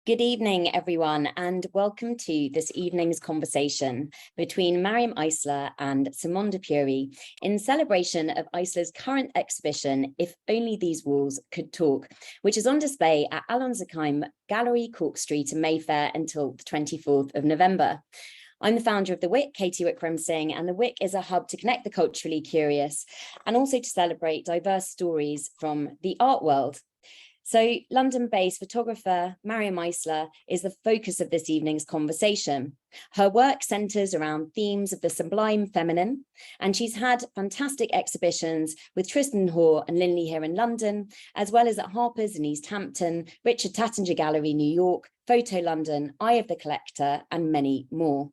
Good evening, everyone, and welcome to this evening's conversation between Maryam Eisler and Simon de Pury in celebration of Eisler's current exhibition, If Only These Walls Could Talk, which is on display at Alon Zakaim Gallery, Cork Street in Mayfair until the 24th of November. I'm the founder of the Wick, Katie Wick-Remsing, and the Wick is a hub to connect the culturally curious and also to celebrate diverse stories from the art world. So London-based photographer Maryam Eisler is the focus of this evening's conversation. Her work centres around themes of the sublime feminine, and she's had fantastic exhibitions with Tristan Hoare and Linley here in London, as well as at Harper's in East Hampton, Richard Taittinger Gallery, New York, Photo London, Eye of the Collector, and many more.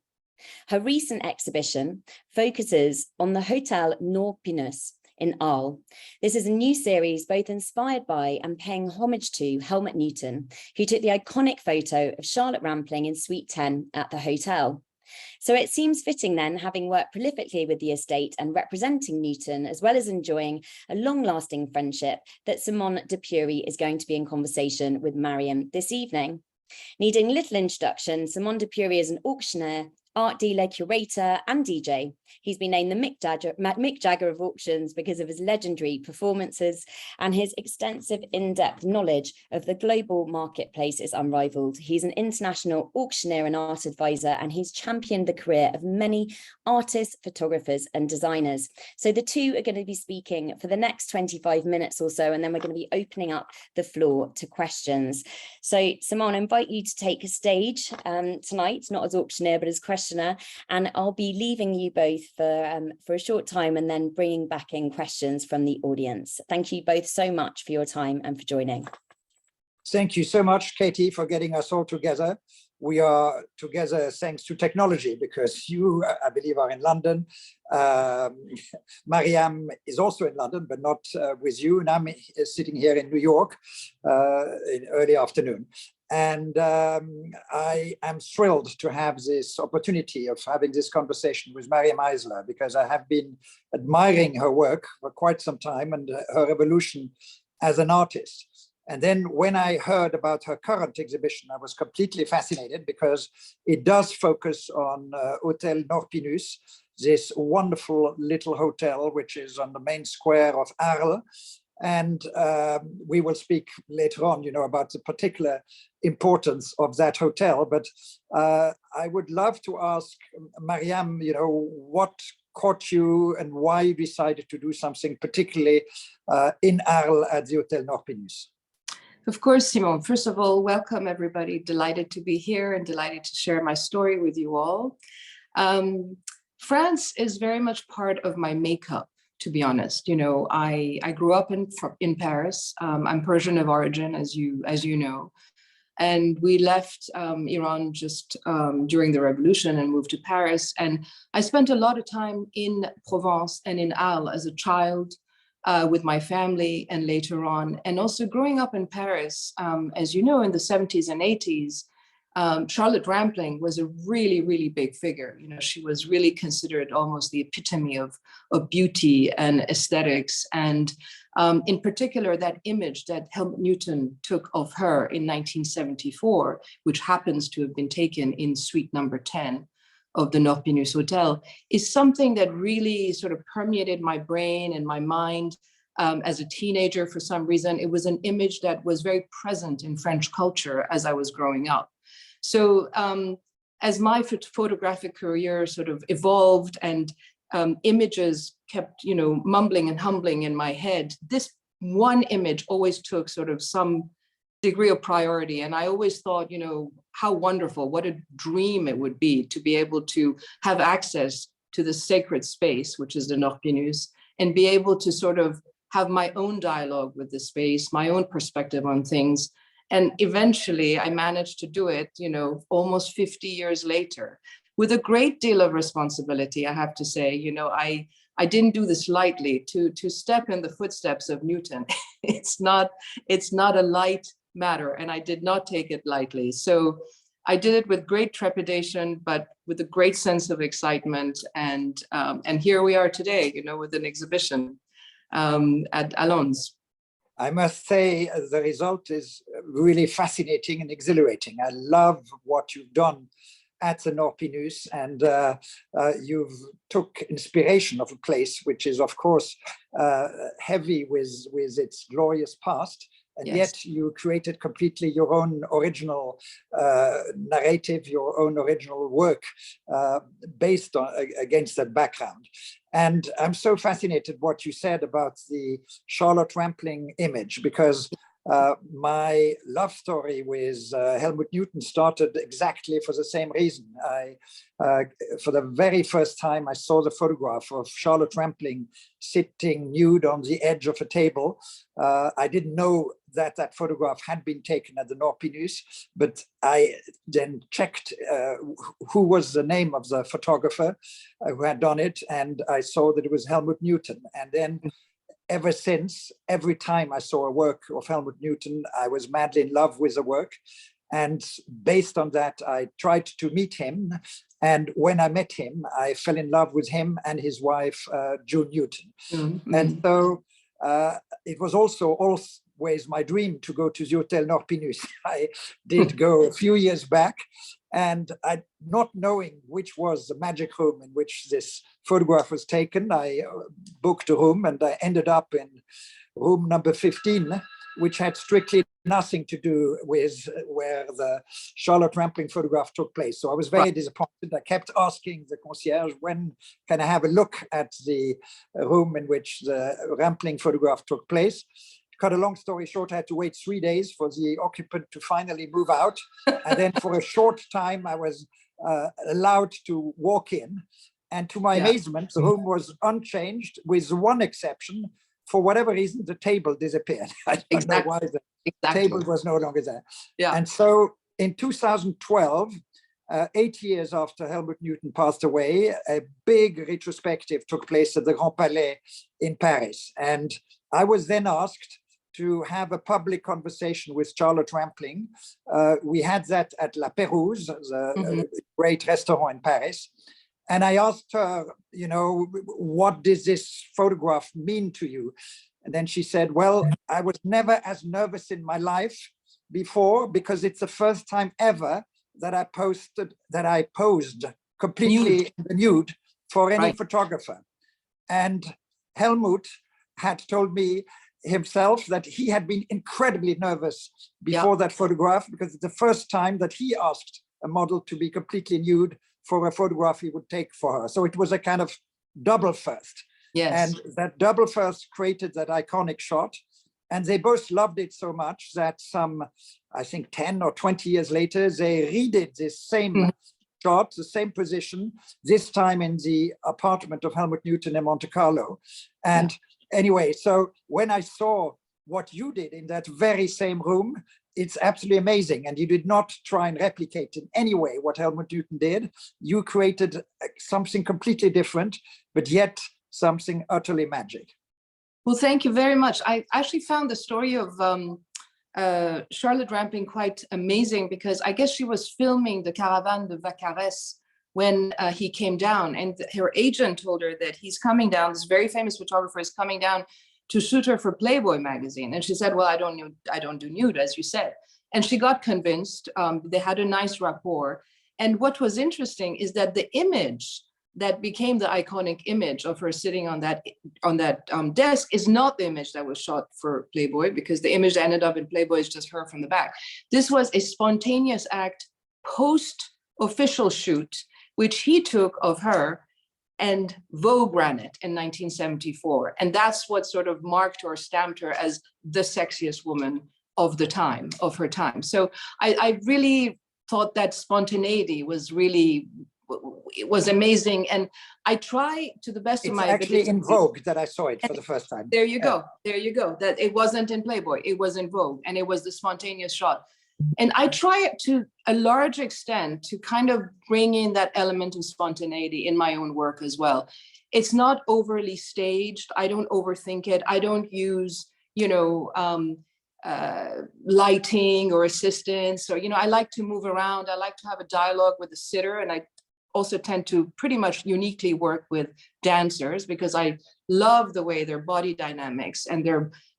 Her recent exhibition focuses on the Hôtel Nord-Pinus in Arles. This is a new series both inspired by and paying homage to Helmut Newton, who took the iconic photo of Charlotte Rampling in Suite 10 at the hotel. So it seems fitting then, having worked prolifically with the estate and representing Newton, as well as enjoying a long-lasting friendship, that Simon de Pury is going to be in conversation with Maryam this evening. Needing little introduction, Simon de Pury is an auctioneer, art dealer, curator, and DJ. He's been named the Mick Jagger of auctions because of his legendary performances, and his extensive in-depth knowledge of the global marketplace is unrivaled. He's an international auctioneer and art advisor, and he's championed the career of many artists, photographers, and designers. So the two are going to be speaking for the next 25 minutes or so, and then we're going to be opening up the floor to questions. So Simon, I invite you to take a stage tonight, not as auctioneer, but as questioner, and I'll be leaving you both for a short time and then bringing back in questions from the audience. Thank you both so much for your time and for joining. Thank you so much, Katie, for getting us all together. We are together thanks to technology, because you, I believe, are in London. Maryam is also in London, but not with you. And I'm sitting here in New York in early afternoon. And I am thrilled to have this opportunity of having this conversation with Maryam Eisler, because I have been admiring her work for quite some time and her evolution as an artist. And then when I heard about her current exhibition, I was completely fascinated, because it does focus on Hôtel Nord-Pinus, this wonderful little hotel, which is on the main square of Arles. And we will speak later on, about the particular importance of that hotel. But I would love to ask Maryam, what caught you and why you decided to do something particularly in Arles at the Hôtel Nord-Pinus. Of course, Simon. First of all, welcome everybody. Delighted to be here and delighted to share my story with you all. France is very much part of my makeup, to be honest. I grew up in Paris. I'm Persian of origin, as you know. And we left Iran just during the revolution and moved to Paris. And I spent a lot of time in Provence and in Arles as a child, with my family, and later on. And also growing up in Paris, as you know, in the 70s and 80s, Charlotte Rampling was a really, really big figure. She was really considered almost the epitome of beauty and aesthetics. And in particular, that image that Helmut Newton took of her in 1974, which happens to have been taken in suite number 10 of the Nord-Pinus Hotel, is something that really sort of permeated my brain and my mind as a teenager. For some reason, it was an image that was very present in French culture as I was growing up. So as my photographic career sort of evolved and images kept, mumbling and humbling in my head, this one image always took sort of some degree of priority. And I always thought, how wonderful, what a dream it would be to be able to have access to the sacred space, which is the Nord-Pinus, and be able to sort of have my own dialogue with the space, my own perspective on things. And eventually I managed to do it, almost 50 years later, with a great deal of responsibility, I have to say. I didn't do this lightly. To step in the footsteps of Newton, it's not a light matter, and I did not take it lightly. So I did it with great trepidation, but with a great sense of excitement. And here we are today, with an exhibition at Alon's. I must say the result is really fascinating and exhilarating. I love what you've done at the Nord-Pinus, and you've took inspiration of a place which is, of course, heavy with its glorious past, and Yes. yet you created completely your own original narrative, your own original work based on against that background. And I'm so fascinated what you said about the Charlotte Rampling image, because my love story with Helmut Newton started exactly for the same reason. For the very first time, I saw the photograph of Charlotte Rampling sitting nude on the edge of a table. I didn't know that that photograph had been taken at the Nord-Pinus, but I then checked who was the name of the photographer who had done it, and I saw that it was Helmut Newton. And then ever since, every time I saw a work of Helmut Newton, I was madly in love with the work. And based on that, I tried to meet him. And when I met him, I fell in love with him and his wife, June Newton. Mm-hmm. And so it was also always my dream to go to the Hôtel Nord-Pinus. I did go a few years back, and not knowing which was the magic room in which this photograph was taken, I booked a room, and I ended up in room number 15, which had strictly nothing to do with where the Charlotte Rampling photograph took place. So I was very disappointed. I kept asking the concierge, when can I have a look at the room in which the Rampling photograph took place? Cut a long story short, I had to wait 3 days for the occupant to finally move out. And then for a short time, I was allowed to walk in. And to my amazement, the room was unchanged with one exception. For whatever reason, the table disappeared. I don't know why the table was no longer there. Yeah. And so in 2012, 8 years after Helmut Newton passed away, a big retrospective took place at the Grand Palais in Paris. And I was then asked to have a public conversation with Charlotte Rampling. We had that at La Pérouse, the great restaurant in Paris. And I asked her, you know, what does this photograph mean to you? And then she said, well, I was never as nervous in my life before, because it's the first time ever that I posed completely nude for any photographer. And Helmut had told me himself that he had been incredibly nervous before that photograph, because it's the first time that he asked a model to be completely nude for a photograph he would take for her. So it was a kind of double first. Yes. And that double first created that iconic shot. And they both loved it so much that some, I think 10 or 20 years later, they redid this same shot, the same position, this time in the apartment of Helmut Newton in Monte Carlo. And anyway, so when I saw what you did in that very same room, it's absolutely amazing. And you did not try and replicate in any way what Helmut Newton did. You created something completely different, but yet something utterly magic. Well, thank you very much. I actually found the story of Charlotte Rampling quite amazing, because I guess she was filming the Caravane de Vacarès when he came down, and her agent told her that he's coming down, this very famous photographer is coming down to shoot her for Playboy magazine. And she said, well, I don't do nude, as you said. And she got convinced. They had a nice rapport. And what was interesting is that the image that became the iconic image of her sitting on that desk is not the image that was shot for Playboy, because the image that ended up in Playboy is just her from the back. This was a spontaneous act post-official shoot, which he took of her, and Vogue ran it in 1974. And that's what sort of marked or stamped her as the sexiest woman of the time, of her time. So I really thought that spontaneity was really, it was amazing. And I try to the best of my ability. It's actually in Vogue that I saw it for the first time. There you go, there you go. That it wasn't in Playboy, it was in Vogue, and it was the spontaneous shot. And I try to a large extent to kind of bring in that element of spontaneity in my own work as well. It's not overly staged. I don't overthink it. I don't use, lighting or assistance, or, I like to move around. I like to have a dialogue with the sitter. And I also tend to pretty much uniquely work with dancers, because I love the way their body dynamics and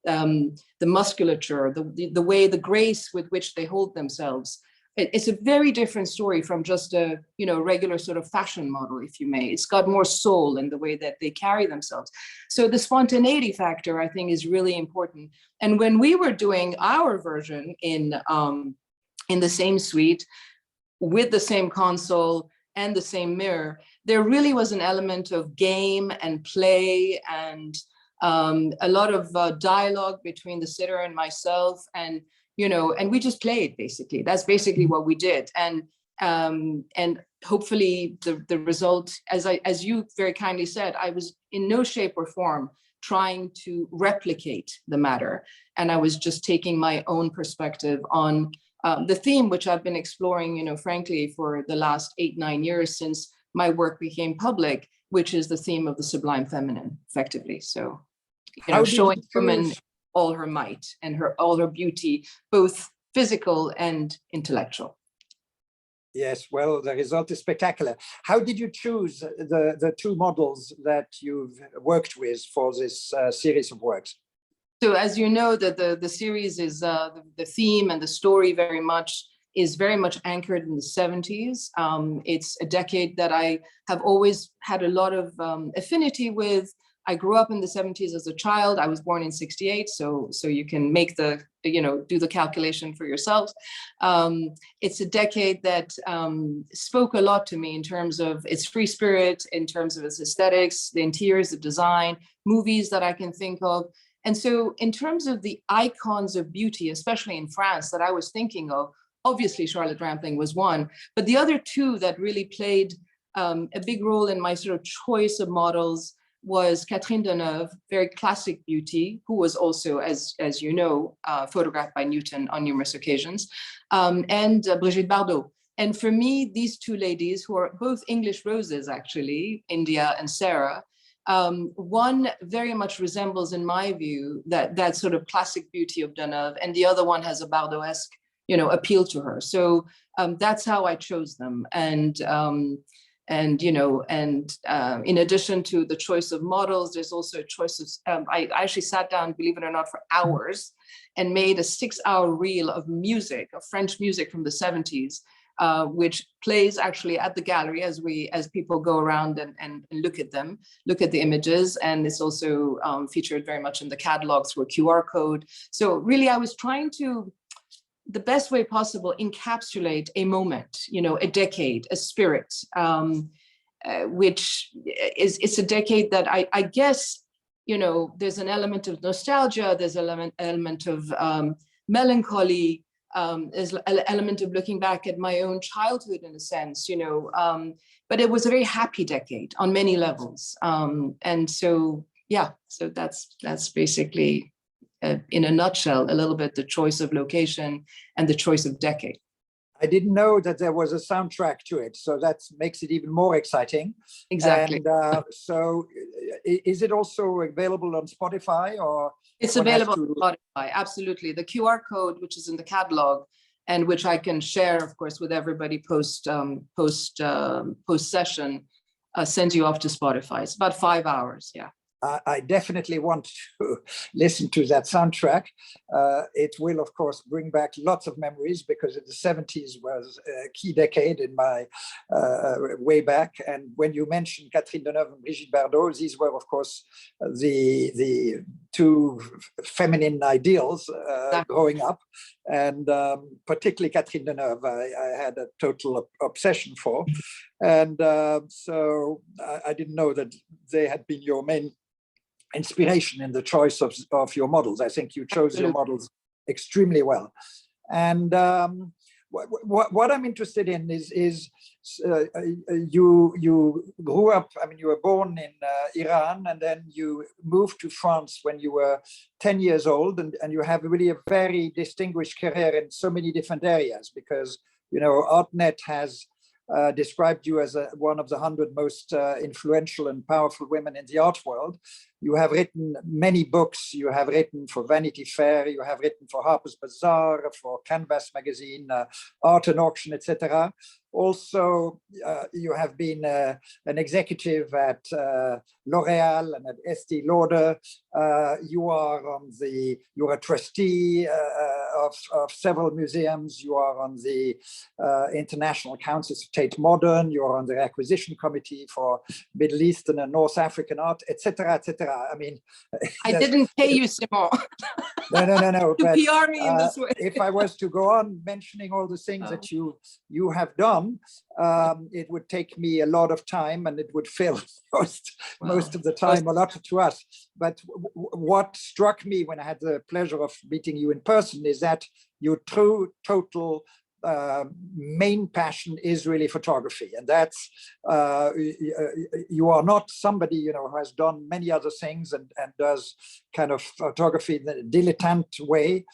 the musculature, the way, the grace with which they hold themselves. It's a very different story from just a regular sort of fashion model, if you may. It's got more soul in the way that they carry themselves. So the spontaneity factor, I think, is really important. And when we were doing our version in the same suite with the same console and the same mirror, there really was an element of game and play and a lot of dialogue between the sitter and myself, and we just played, basically. That's basically what we did. And hopefully the result, as you very kindly said, I was in no shape or form trying to replicate the matter. And I was just taking my own perspective on the theme, which I've been exploring, frankly, for the last 8-9 years since my work became public, which is the theme of the sublime feminine, effectively. So, showing women all her might and all her beauty, both physical and intellectual. Yes, well, the result is spectacular. How did you choose the two models that you've worked with for this series of works? So as you know, the series is the theme and the story is very much anchored in the 70s. It's a decade that I have always had a lot of affinity with. I grew up in the 70s as a child. I was born in 68, so you can make do the calculation for yourselves. It's a decade that spoke a lot to me in terms of its free spirit, in terms of its aesthetics, the interiors, the design, movies that I can think of. And so in terms of the icons of beauty, especially in France, that I was thinking of, obviously Charlotte Rampling was one, but the other two that really played a big role in my sort of choice of models was Catherine Deneuve, very classic beauty, who was also, as you know, photographed by Newton on numerous occasions, and Brigitte Bardot. And for me, these two ladies, who are both English roses, actually, India and Sarah, one very much resembles, in my view, that sort of classic beauty of Deneuve, and the other one has a Bardot-esque, appeal to her. So that's how I chose them. And in addition to the choice of models, there's also a choice of, I actually sat down, believe it or not, for hours and made a 6-hour reel of music, of French music from the 70s, which plays actually at the gallery as people go around and look at them, look at the images. And it's also featured very much in the catalog through a QR code. So really, I was trying to, the best way possible, encapsulate a moment, a decade, a spirit, which it's a decade that I guess, there's an element of nostalgia, there's an element of melancholy, there's an element of looking back at my own childhood in a sense, but it was a very happy decade on many levels. And so, yeah, so that's basically, in a nutshell, a little bit the choice of location and the choice of decade. I didn't know that there was a soundtrack to it, so that makes it even more exciting. Exactly. And so is it also available on Spotify, or? It's available on Spotify, absolutely. The QR code, which is in the catalog, and which I can share, of course, with everybody post session, sends you off to Spotify. It's about 5 hours, yeah. I definitely want to listen to that soundtrack. It will, of course, bring back lots of memories, because the 70s was a key decade in my way back. And when you mentioned Catherine Deneuve and Brigitte Bardot, these were, of course, the two feminine ideals growing up. And particularly Catherine Deneuve, I had a total obsession for. And so I didn't know that they had been your main inspiration in the choice of your models. I think you chose your models extremely well. And what I'm interested in is you grew up, you were born in Iran, and then you moved to France when you were 10 years old, and you have really a very distinguished career in so many different areas, because, ArtNet has described you as one of the 100 most influential and powerful women in the art world. You have written many books. You have written for Vanity Fair. You have written for Harper's Bazaar, for Canvas magazine, Art and Auction, etc. Also, you have been an executive at L'Oréal and at Estée Lauder. You're a trustee of several museums. You are on the International Council of Tate Modern. You are on the acquisition committee for Middle Eastern and North African art, etc., etc. I mean, I didn't pay you, Simon. No. To PR me in this way. If I was to go on mentioning all the things that you have done, it would take me a lot of time, and it would fill most of the time allotted to us. But what struck me when I had the pleasure of meeting you in person is that your total main passion is really photography, and that's you are not somebody who has done many other things and does kind of photography in a dilettante way.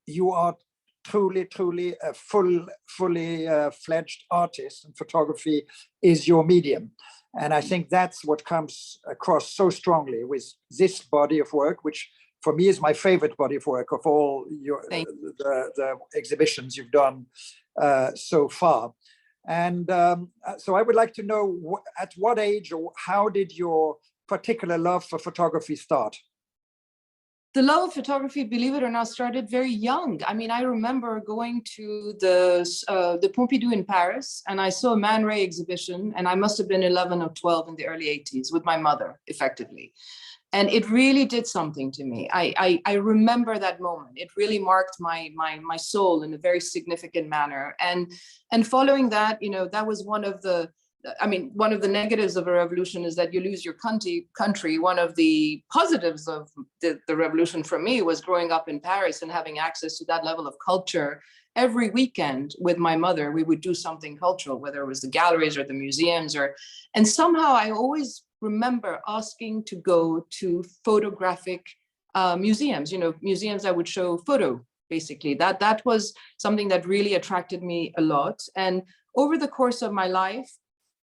You are truly a fully fledged artist, and photography is your medium. And I think that's what comes across so strongly with this body of work, which for me is my favorite body of work of all the exhibitions you've done so far. And so I would like to know at what age or how did your particular love for photography start? The love of photography, believe it or not, started very young. I mean, I remember going to the Pompidou in Paris, and I saw a Man Ray exhibition, and I must have been 11 or 12 in the early 80s with my mother, effectively. And it really did something to me. I remember that moment. It really marked my soul in a very significant manner. And following that, that was one of the negatives of a revolution is that you lose your country. One of the positives of the revolution for me was growing up in Paris and having access to that level of culture. Every weekend with my mother, we would do something cultural, whether it was the galleries or the museums, and somehow I always remember asking to go to photographic museums, museums that would show photo, basically. That was something that really attracted me a lot. And over the course of my life,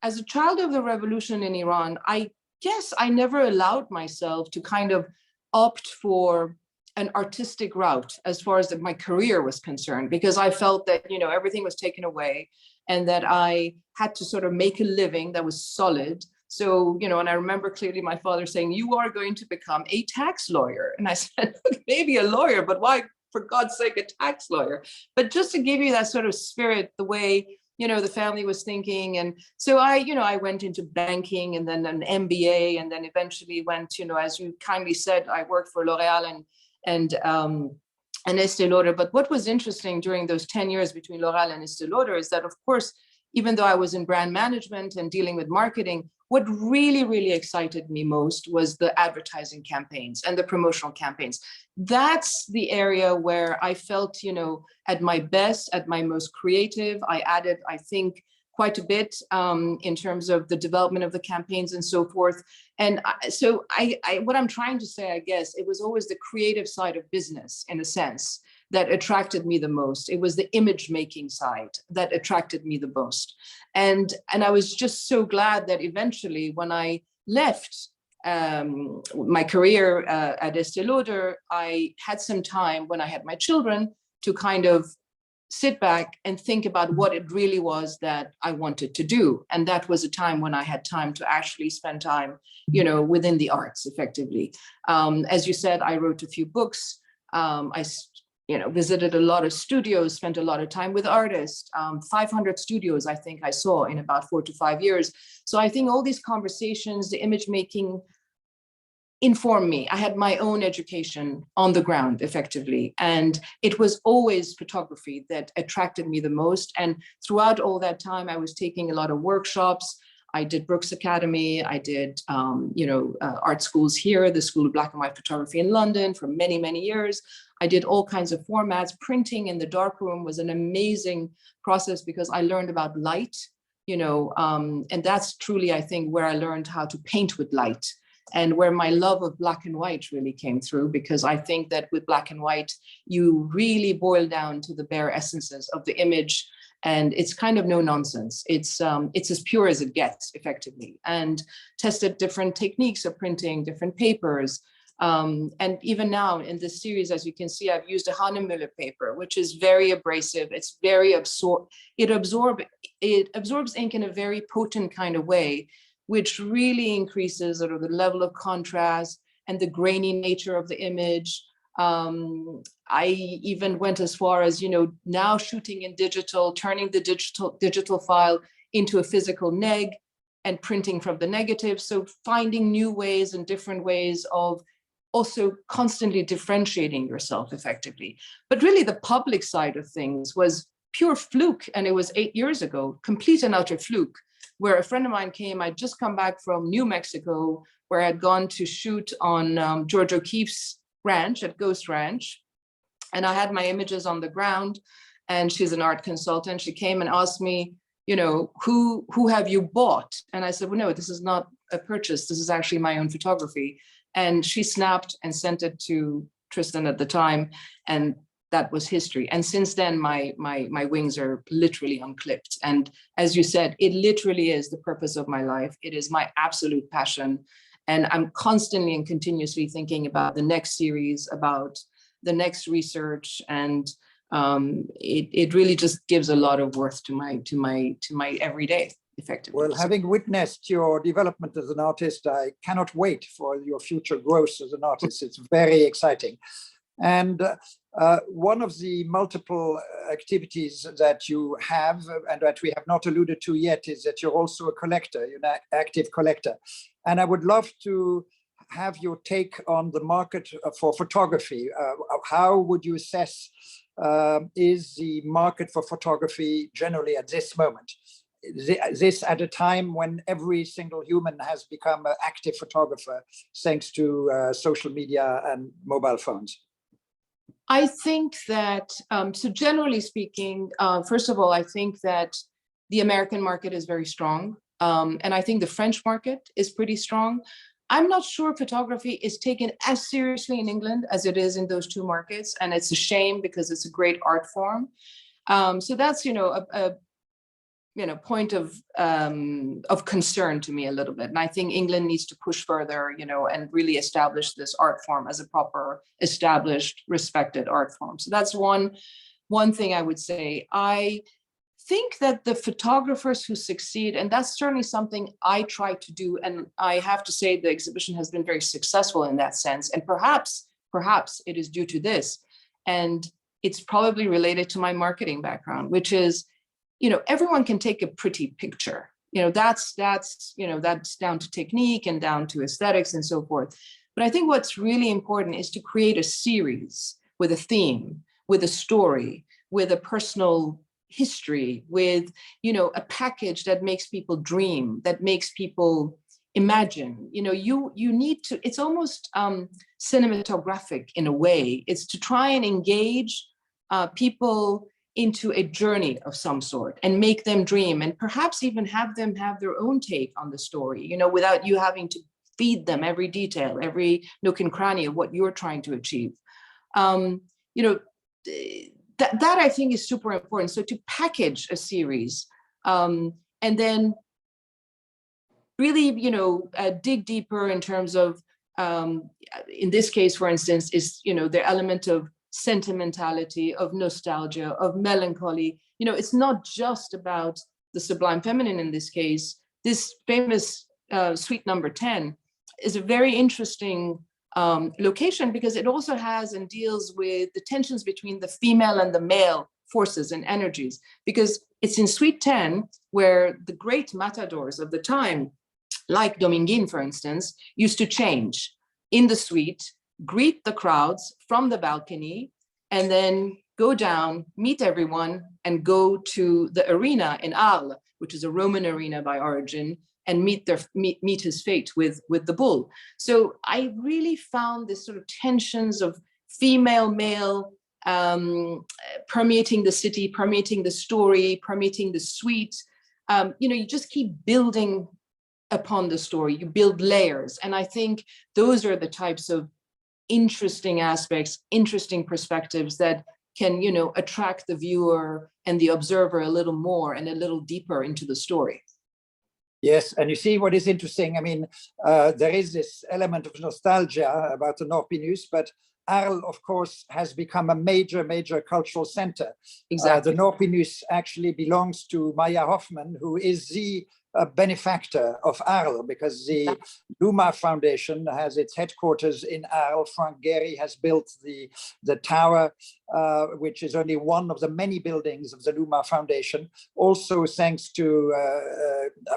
as a child of the revolution in Iran, I guess I never allowed myself to kind of opt for an artistic route as far as my career was concerned, because I felt that, everything was taken away and that I had to sort of make a living that was solid. So, and I remember clearly my father saying, you are going to become a tax lawyer. And I said, maybe a lawyer, but why, for God's sake, a tax lawyer? But just to give you that sort of spirit, the way, the family was thinking. And so I went into banking and then an MBA, and then eventually went, as you kindly said, I worked for L'Oréal and Estée Lauder. But what was interesting during those 10 years between L'Oréal and Estée Lauder is that, of course, even though I was in brand management and dealing with marketing, what really, really excited me most was the advertising campaigns and the promotional campaigns. That's the area where I felt, at my best, at my most creative. I added, I think, quite a bit in terms of the development of the campaigns and so forth. And so what I'm trying to say, I guess, it was always the creative side of business, in a sense, that attracted me the most. It was the image making side that attracted me the most. And I was just so glad that eventually when I left my career at Estée Lauder, I had some time when I had my children to kind of sit back and think about what it really was that I wanted to do. And that was a time when I had time to actually spend time, within the arts, effectively. As you said, I wrote a few books. I visited a lot of studios, spent a lot of time with artists, 500 studios, I think I saw in about 4 to 5 years. So I think all these conversations, the image making, informed me. I had my own education on the ground, effectively. And it was always photography that attracted me the most. And throughout all that time, I was taking a lot of workshops. I did Brooks Academy. I did, art schools here, the School of Black and White Photography in London for many, many years. I did all kinds of formats. Printing in the darkroom was an amazing process because I learned about light, and that's truly, I think, where I learned how to paint with light and where my love of black and white really came through, because I think that with black and white, you really boil down to the bare essences of the image And it's kind of no nonsense. It's as pure as it gets, effectively, and tested different techniques of printing, different papers. And even now in this series, as you can see, I've used a Hahnemuller paper, which is very abrasive. It's very it absorbs ink in a very potent kind of way, which really increases sort of the level of contrast and the grainy nature of the image. I even went as far as, now shooting in digital, turning the digital file into a physical neg and printing from the negative. So finding new ways and different ways of also constantly differentiating yourself effectively. But really the public side of things was pure fluke. And it was 8 years ago, complete and utter fluke, where a friend of mine came. I'd just come back from New Mexico, where I'd gone to shoot on George O'Keeffe's ranch at Ghost Ranch. And I had my images on the ground, and she's an art consultant. She came and asked me, who have you bought? And I said, well, no, this is not a purchase. This is actually my own photography. And she snapped and sent it to Tristan at the time. And that was history. And since then, my wings are literally unclipped. And as you said, it literally is the purpose of my life. It is my absolute passion. And I'm constantly and continuously thinking about the next series, about the next research. And it really just gives a lot of worth to my everyday, effectively. Well, having witnessed your development as an artist, I cannot wait for your future growth as an artist. It's very exciting. And one of the multiple activities that you have, and that we have not alluded to yet, is that you're also a collector, you're an active collector. And I would love to have your take on the market for photography. How would you assess is the market for photography generally at this moment? This at a time when every single human has become an active photographer, thanks to social media and mobile phones. I think that, so generally speaking, first of all, I think that the American market is very strong. And I think the French market is pretty strong. I'm not sure photography is taken as seriously in England as it is in those two markets. And it's a shame, because it's a great art form. So that's, a point of concern to me a little bit. And I think England needs to push further, and really establish this art form as a proper, established, respected art form. So that's one thing I would say. I think that the photographers who succeed, and that's certainly something I try to do, and I have to say the exhibition has been very successful in that sense. And perhaps it is due to this. And it's probably related to my marketing background, which is, everyone can take a pretty picture. That's down to technique and down to aesthetics and so forth. But I think what's really important is to create a series with a theme, with a story, with a personal history, with, a package that makes people dream, that makes people imagine. You need to, it's almost cinematographic in a way. It's to try and engage people into a journey of some sort and make them dream, and perhaps even have them have their own take on the story, without you having to feed them every detail, every nook and cranny of what you're trying to achieve. That I think is super important. So to package a series and then really, dig deeper in terms of, in this case, for instance, is, the element of sentimentality, of nostalgia, of melancholy. It's not just about the sublime feminine in this case. This famous suite number 10 is a very interesting location, because it also has and deals with the tensions between the female and the male forces and energies, because it's in suite 10 where the great matadors of the time, like Dominguin, for instance, used to change in the suite, greet the crowds from the balcony, and then go down, meet everyone, and go to the arena in Arles, which is a Roman arena by origin, and meet his fate with the bull. So I really found this sort of tensions of female, male, permeating the city, permeating the story, permeating the suite. You just keep building upon the story, you build layers. And I think those are the types of interesting aspects, interesting perspectives that can, attract the viewer and the observer a little more and a little deeper into the story. Yes, and you see what is interesting. I mean, there is this element of nostalgia about the Nord-Pinus, but Arles, of course, has become a major, major cultural center. Exactly. The Nord-Pinus actually belongs to Maya Hoffman, who is the benefactor of Arles, because the Luma Foundation has its headquarters in Arles. Frank Gehry has built the tower, which is only one of the many buildings of the Luma Foundation. Also, thanks to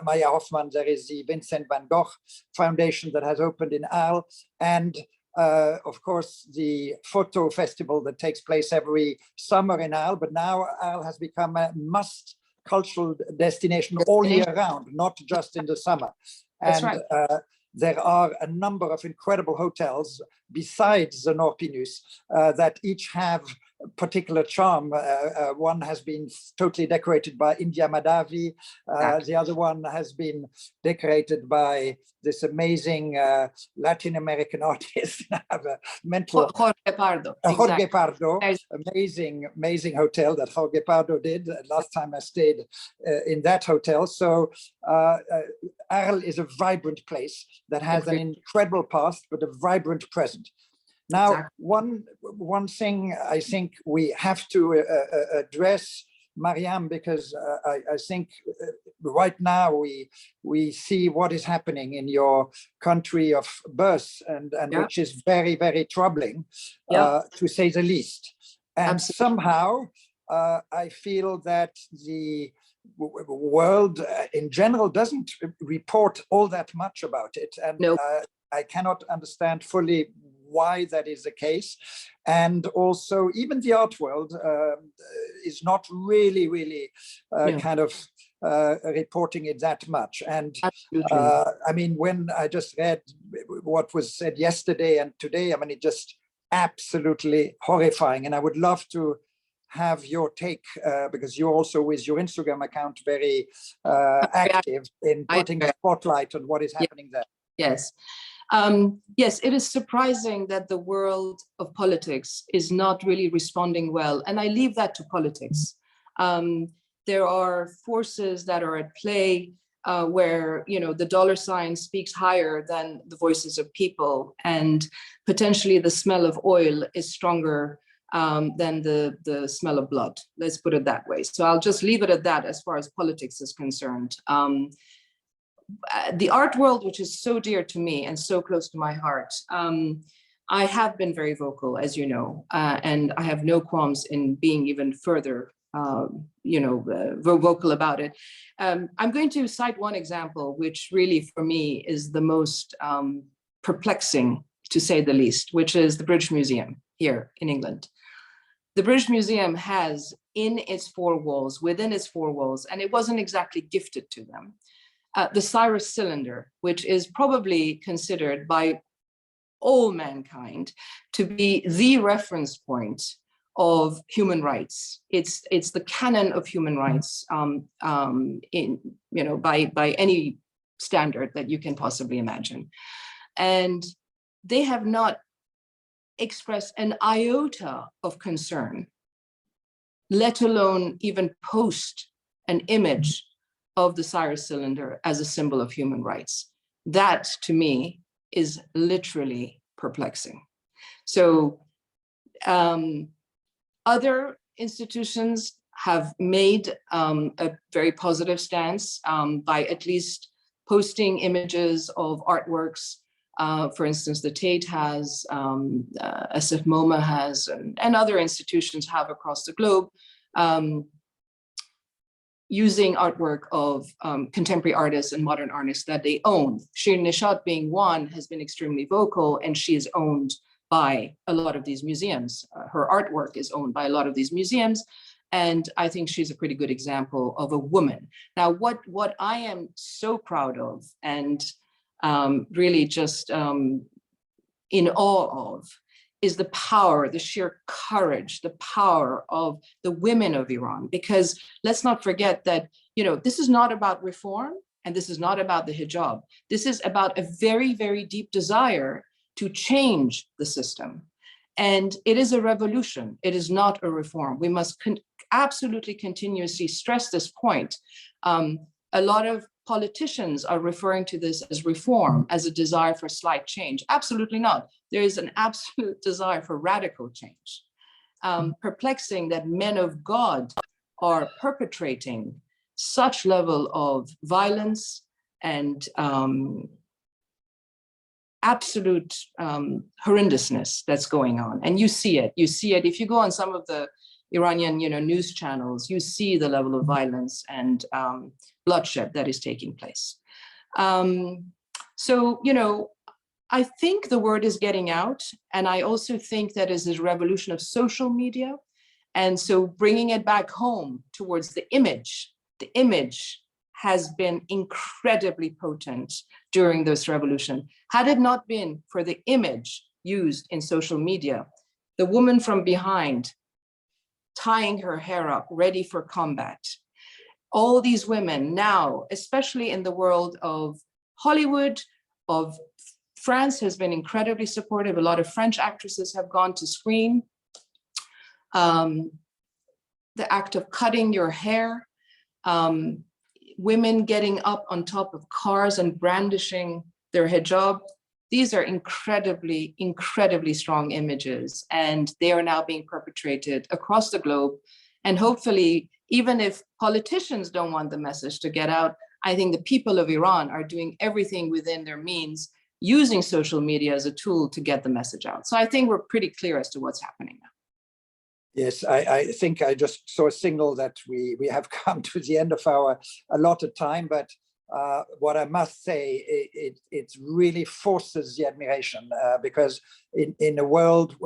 Maya Hoffman, there is the Vincent van Gogh Foundation that has opened in Arles. And of course, the photo festival that takes place every summer in Arles, but now Arles has become a must cultural destination all year round, not just in the summer. That's and right. There are a number of incredible hotels besides the Nord-Pinus that each have particular charm. One has been totally decorated by India Madhavi. The other one has been decorated by this amazing Latin American artist. I have a mental Jorge Pardo. Jorge Pardo, amazing hotel that Jorge Pardo did. Last time I stayed in that hotel. So Arles is a vibrant place that has an incredible past, but a vibrant present. Now, one thing I think we have to address, Maryam, because I think right now we see what is happening in your country of birth, and which is very, very troubling, to say the least. And somehow I feel that the world in general doesn't report all that much about it. And I cannot understand fully why that is the case. And also even the art world is not really kind of reporting it that much. And I mean, when I just read what was said yesterday and today, I mean, it just absolutely horrifying. And I would love to have your take, because you're also with your Instagram account very active in putting the spotlight on what is happening there. Yes. Yes, it is surprising that the world of politics is not really responding well. And I leave that to politics. There are forces that are at play where, the dollar sign speaks higher than the voices of people, and potentially the smell of oil is stronger than the smell of blood. Let's put it that way. So I'll just leave it at that as far as politics is concerned. The art world, which is so dear to me and so close to my heart, I have been very vocal, as you know, and I have no qualms in being even further, vocal about it. I'm going to cite one example, which really for me is the most perplexing, to say the least, which is the British Museum here in England. The British Museum has within its four walls, and it wasn't exactly gifted to them, the Cyrus cylinder, which is probably considered by all mankind to be the reference point of human rights. It's the canon of human rights by any standard that you can possibly imagine. And they have not expressed an iota of concern, let alone even post an image of the Cyrus cylinder as a symbol of human rights. That, to me, is literally perplexing. So other institutions have made a very positive stance by at least posting images of artworks. For instance, the Tate has, SF MoMA has, and other institutions have across the globe, using artwork of contemporary artists and modern artists that they own. Shirin Neshat, being one, has been extremely vocal, and she is owned by a lot of these museums. Her artwork is owned by a lot of these museums, and I think she's a pretty good example of a woman. Now, what I am so proud of, and really just in awe of, is the power, the sheer courage, the power of the women of Iran. Because let's not forget that, this is not about reform, and this is not about the hijab. This is about a very, very deep desire to change the system. And it is a revolution. It is not a reform. We must absolutely continuously stress this point. A lot of politicians are referring to this as reform, as a desire for slight change. Absolutely not. There is an absolute desire for radical change. Perplexing that men of God are perpetrating such level of violence and absolute horrendousness that's going on. And you see it. If you go on some of the Iranian news channels, you see the level of violence and bloodshed that is taking place. So, I think the word is getting out. And I also think that is a revolution of social media. And so bringing it back home towards the image has been incredibly potent during this revolution. Had it not been for the image used in social media, the woman from behind, tying her hair up, ready for combat. All these women now, especially in the world of Hollywood, of France has been incredibly supportive. A lot of French actresses have gone to screen. The act of cutting your hair, women getting up on top of cars and brandishing their hijab. These are incredibly, incredibly strong images, and they are now being perpetrated across the globe. And hopefully, even if politicians don't want the message to get out, I think the people of Iran are doing everything within their means, using social media as a tool to get the message out. So I think we're pretty clear as to what's happening now. Yes, I think I just saw a signal that we have come to the end of our allotted time, but what I must say, it really forces the admiration because in a world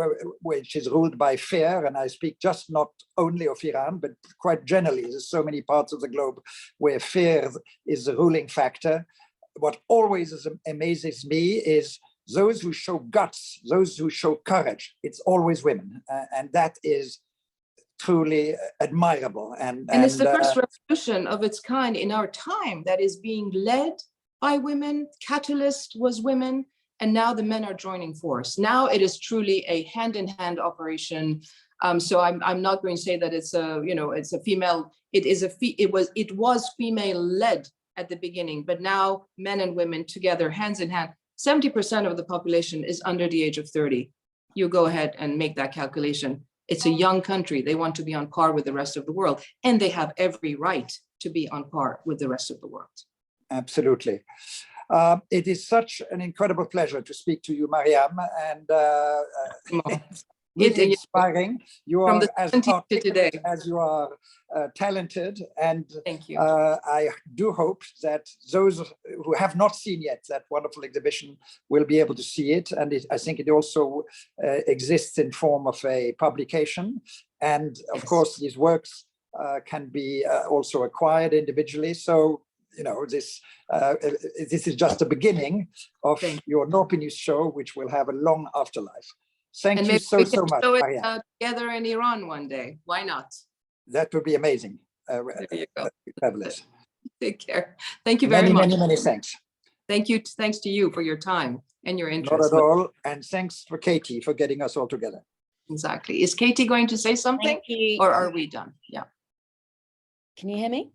which is ruled by fear, and I speak just not only of Iran, but quite generally, there's so many parts of the globe where fear is the ruling factor. What always amazes me is those who show guts, those who show courage. It's always women, and that is truly admirable. And it's the first revolution of its kind in our time that is being led by women. Catalyst was women, and now the men are joining force. Now it is truly a hand-in-hand operation. So I'm not going to say that it's a it's a female. It was female-led at the beginning, but now men and women together, hands in hand. 70% of the population is under the age of 30. You go ahead and make that calculation. It's a young country. They want to be on par with the rest of the world, and they have every right to be on par with the rest of the world. Absolutely. It is such an incredible pleasure to speak to you, Maryam, and really inspiring. You are as articulate as you are talented, and thank you. I do hope that those who have not seen yet that wonderful exhibition will be able to see it. And I think it also exists in form of a publication. And of course, these works can be also acquired individually. So, this is just the beginning of your Nord-Pinus show, which will have a long afterlife. Thank you so much, Maryam. Together in Iran one day. Why not? That would be amazing. There you go. Fabulous. Take care. Thank you very much. Many thanks. Thank you. Thanks to you for your time and your interest. Not at all. And thanks for Katie for getting us all together. Exactly. Is Katie going to say something? Or are we done? Yeah. Can you hear me?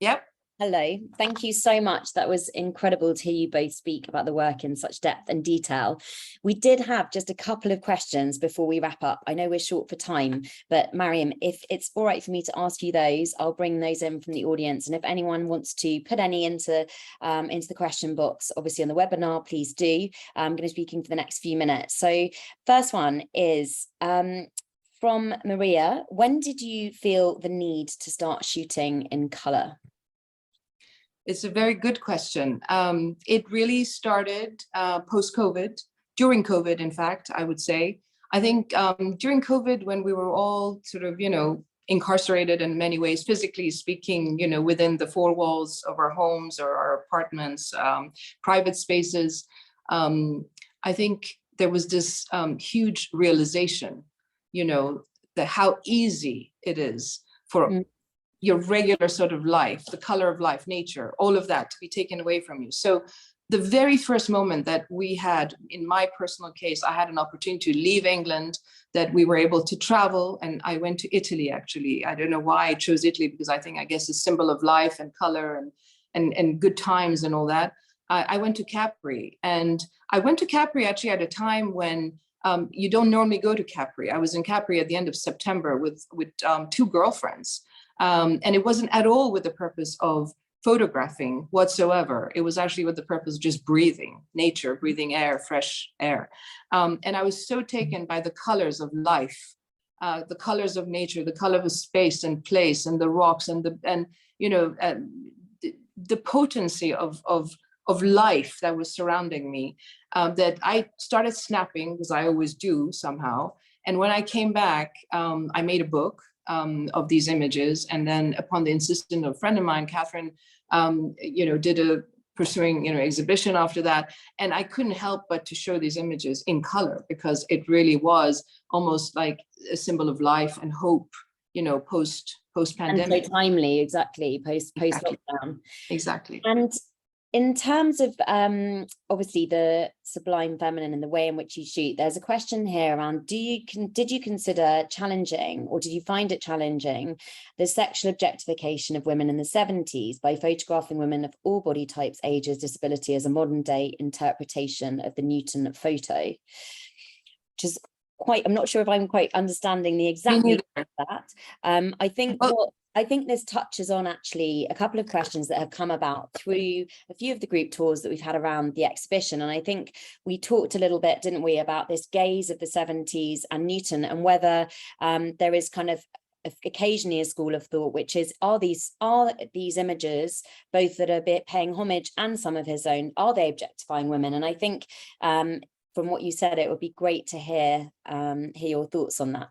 Yep. Hello, thank you so much. That was incredible to hear you both speak about the work in such depth and detail. We did have just a couple of questions before we wrap up. I know we're short for time, but Maryam, if it's all right for me to ask you those, I'll bring those in from the audience. And if anyone wants to put any into the question box, obviously on the webinar, please do. I'm going to be speaking for the next few minutes. So first one is, from Maria, when did you feel the need to start shooting in colour? It's a very good question. It really started post-COVID, during COVID, in fact, I would say. I think during COVID, when we were all sort of, incarcerated in many ways, physically speaking, within the four walls of our homes or our apartments, private spaces, I think there was this huge realization, that how easy it is for your regular sort of life, the color of life, nature, all of that to be taken away from you. So the very first moment that we had, in my personal case, I had an opportunity to leave England, that we were able to travel, and I went to Italy, actually. I don't know why I chose Italy, because I guess it's a symbol of life and color and good times and all that. I went to Capri, and I went to Capri actually at a time when you don't normally go to Capri. I was in Capri at the end of September with two girlfriends, and it wasn't at all with the purpose of photographing whatsoever. It was actually with the purpose of just breathing nature, breathing air, fresh air. And I was so taken by the colors of life, the colors of nature, the color of space and place, and the rocks, and the potency of life that was surrounding me, that I started snapping, because I always do somehow. And when I came back, I made a book of these images. And then upon the insistence of a friend of mine, Catherine, did a pursuing, exhibition after that. And I couldn't help but to show these images in color, because it really was almost like a symbol of life and hope, post-pandemic. And so timely, exactly, post-lockdown. Exactly. And in terms of obviously the sublime feminine and the way in which you shoot, there's a question here around, did you consider challenging, or did you find it challenging, the sexual objectification of women in the 70s by photographing women of all body types, ages, disability as a modern day interpretation of the Newton photo? Which is quite, I'm not sure if I'm quite understanding the exact meaning of that. I think this touches on actually a couple of questions that have come about through a few of the group tours that we've had around the exhibition. And I think we talked a little bit, didn't we, about this gaze of the 70s and Newton, and whether there is kind of occasionally a school of thought, which is, are these images, both that are paying homage and some of his own, are they objectifying women? And I think from what you said, it would be great to hear your thoughts on that.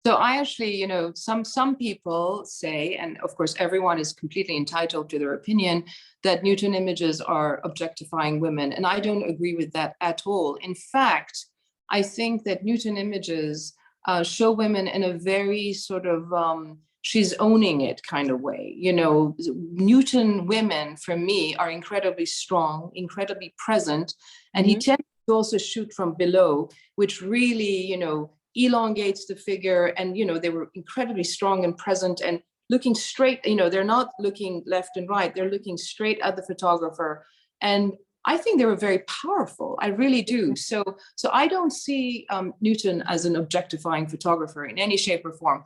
So I actually, some people say, and of course everyone is completely entitled to their opinion, that Newton images are objectifying women. And I don't agree with that at all. In fact, I think that Newton images show women in a very sort of, she's owning it kind of way. Newton women, for me, are incredibly strong, incredibly present. And he tends to also shoot from below, which really, elongates the figure. And they were incredibly strong and present and looking straight. They're not looking left and right, they're looking straight at the photographer. And I think they were very powerful. I really do. So I don't see Newton as an objectifying photographer in any shape or form.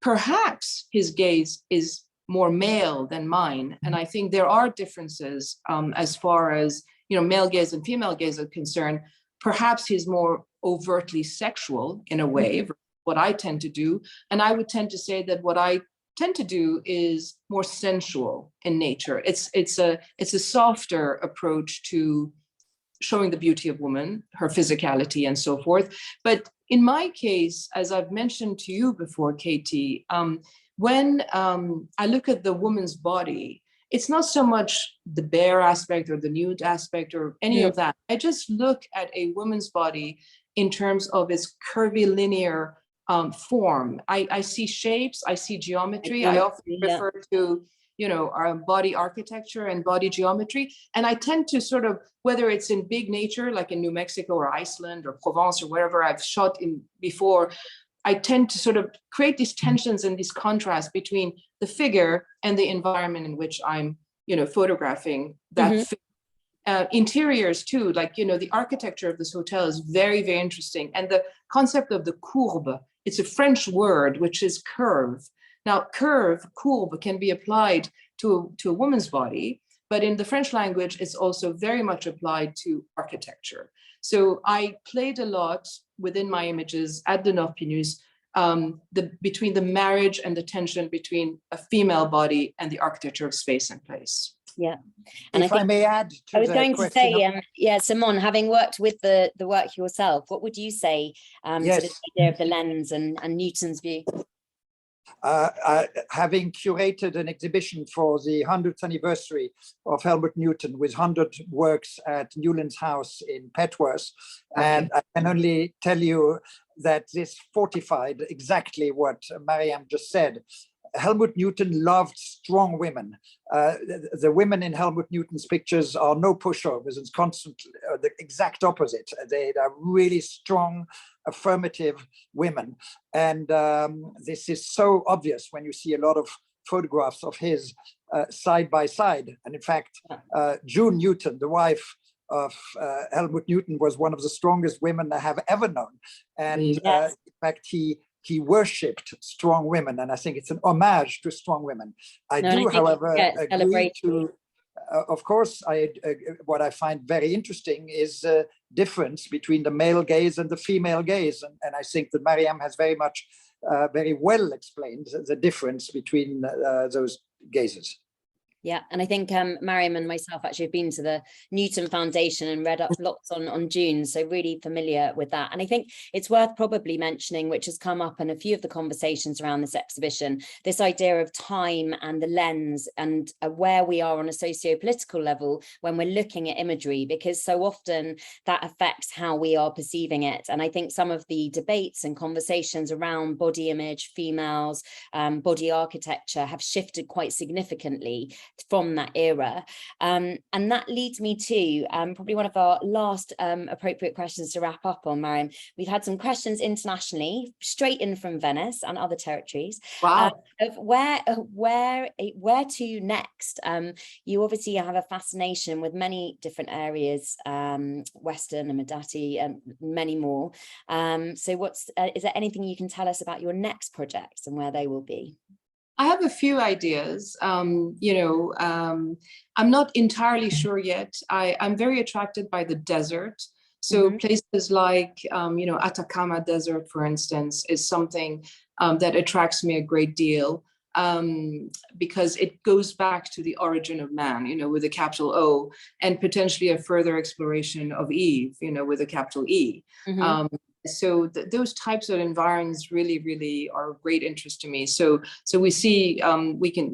Perhaps his gaze is more male than mine, and I think there are differences as far as male gaze and female gaze are concerned. Perhaps he's more overtly sexual in a way, what I tend to do. And I would tend to say that what I tend to do is more sensual in nature. It's a softer approach to showing the beauty of woman, her physicality and so forth. But in my case, as I've mentioned to you before, Katie, when I look at the woman's body, it's not so much the bare aspect or the nude aspect or any of that. I just look at a woman's body in terms of its curvy linear form. I see shapes, I see geometry. I often refer to, our body architecture and body geometry. And I tend to sort of, whether it's in big nature, like in New Mexico or Iceland or Provence or wherever I've shot in before, I tend to sort of create these tensions and these contrasts between the figure and the environment in which I'm, photographing that figure. Interiors too, like, the architecture of this hotel is very, very interesting. And the concept of the courbe, it's a French word, which is curve. Now, courbe can be applied to a woman's body, but in the French language, it's also very much applied to architecture. So I played a lot within my images at the Nord-Pinus, between the marriage and the tension between a female body and the architecture of space and place. Yeah. And if I may add to I was going to say, of... Simone, having worked with the work yourself, what would you say to this idea of the lens and Newton's view? Having curated an exhibition for the 100th anniversary of Helmut Newton with 100 works at Newland's house in Petworth, and I can only tell you that this fortified exactly what Maryam just said. Helmut Newton loved strong women. The women in Helmut Newton's pictures are no pushovers. It's constantly the exact opposite. They are really strong, affirmative women. And this is so obvious when you see a lot of photographs of his side by side. And in fact, June Newton, the wife of Helmut Newton, was one of the strongest women I have ever known. And in fact, he worshipped strong women, and I think it's an homage to strong women. I do, however, agree to, of course, what I find very interesting is the difference between the male gaze and the female gaze. And I think that Maryam has very well explained the difference between those gazes. Yeah, and I think Maryam and myself actually have been to the Newton Foundation and read up lots on June, so really familiar with that. And I think it's worth probably mentioning, which has come up in a few of the conversations around this exhibition, this idea of time and the lens and where we are on a socio-political level when we're looking at imagery, because so often that affects how we are perceiving it. And I think some of the debates and conversations around body image, females, body architecture have shifted quite significantly from that era. And that leads me to probably one of our last appropriate questions to wrap up on, Maryam. We've had some questions internationally, straight in from Venice and other territories. Wow. Of where to next? You obviously have a fascination with many different areas, Western and Madati and many more. So is there anything you can tell us about your next projects and where they will be? I have a few ideas. I'm not entirely sure yet. I'm very attracted by the desert. So places like, Atacama Desert, for instance, is something that attracts me a great deal because it goes back to the origin of man, with a capital O, and potentially a further exploration of Eve, with a capital E. So those types of environments really are of great interest to me. So we see, we can,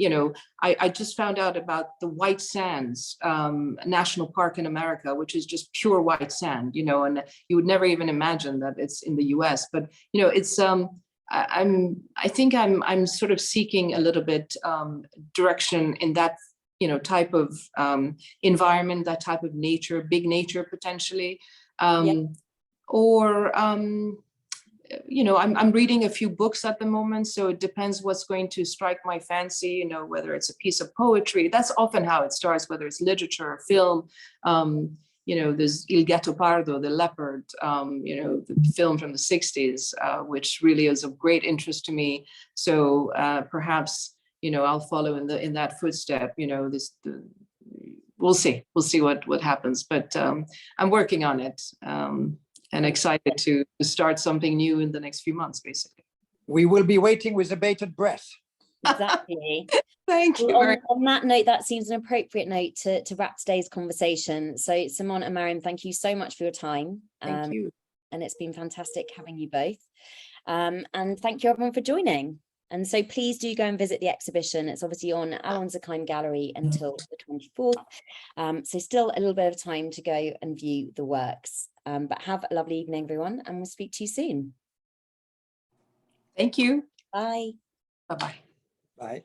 I just found out about the White Sands National Park in America, which is just pure white sand, and you would never even imagine that it's in the US, but, it's, I think I'm sort of seeking a little bit direction in that, type of environment, that type of nature, big nature potentially. Or, I'm reading a few books at the moment, so it depends what's going to strike my fancy, whether it's a piece of poetry. That's often how it starts, whether it's literature or film. There's Il Gattopardo, the leopard, the film from the 60s, which really is of great interest to me. So perhaps, I'll follow in that footstep, we'll see what happens, but I'm working on it. And excited to start something new in the next few months, basically. We will be waiting with a bated breath. Exactly. Thank you. On that note, that seems an appropriate note to wrap today's conversation. So Simon and Maryam, thank you so much for your time. Thank you. And it's been fantastic having you both. And thank you everyone for joining. And so please do go and visit the exhibition. It's obviously on Alon Zakaim Gallery until the 24th. So still a little bit of time to go and view the works. But have a lovely evening, everyone, and we'll speak to you soon. Thank you. Bye. Bye-bye. Bye.